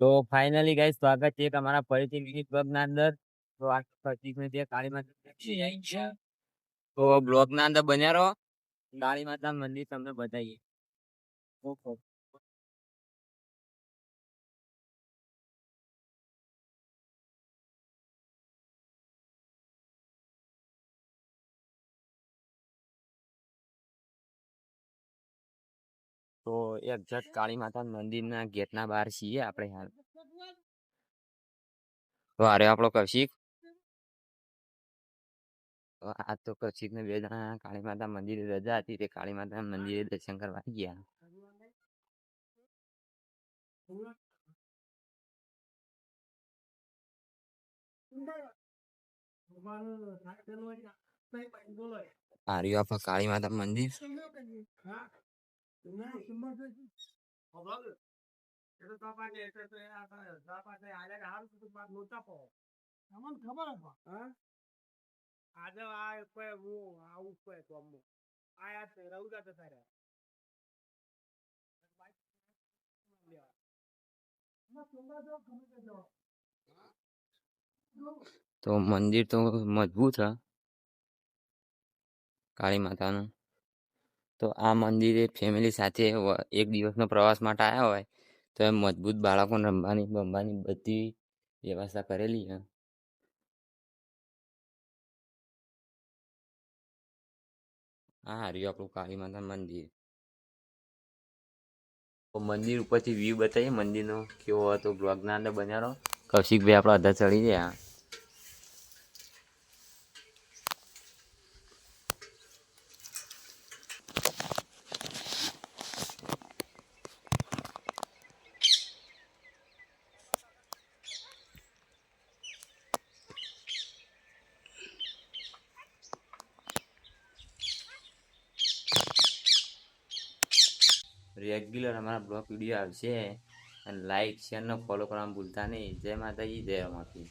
તો finally guys સ્વાગત છે તમારા ફરીથી મિની બ્લોગ ના અંદર. તો આ પ્રતિક ને ત્યાં કાળી માતા છે. તો બ્લોગ ના અંદર બન્યા રહો. કાળી માતા મંદિર તમને બતાવીએ. ઓહો. તો એક્ઝેક્ટ કાળી માતા મંદિરના ગેટના બહાર છીએ આપણે હાલ. તો અરે આપણો કૌશિક. તો આ તો કૌશિક ને બે જણા કાળી માતા મંદિરે રજા હતી તે કાળી માતા મંદિરે દર્શન કરવા ગયા. આ રહ્યું આપણા કાળી માતા મંદિર. તો મંદિર તો મજબૂત છે કાળી માતાનું. તો આ મંદિરે ફેમિલી સાથે એક દિવસનો પ્રવાસ માટે આવ્યા હોય તો એ મજબૂત બાળકોને રમવાની બધી વ્યવસ્થા કરેલી છે. હા રહ્યું આપણું કાળી માતા મંદિર. તો મંદિર ઉપરથી વ્યૂ બતાવીએ મંદિરનો કેવો હતો. બ્લોગના અંદર બન્યા રહો. કૌશિકભાઈ આપણો અધા ચડી ગયા. રેગ્યુલર અમારા બ્લોગ વિડીયો આવશે અને લાઈક શેર ને ફોલો કરવાનું ભૂલતા નહીં. જય માતાજી, જય રમાપી.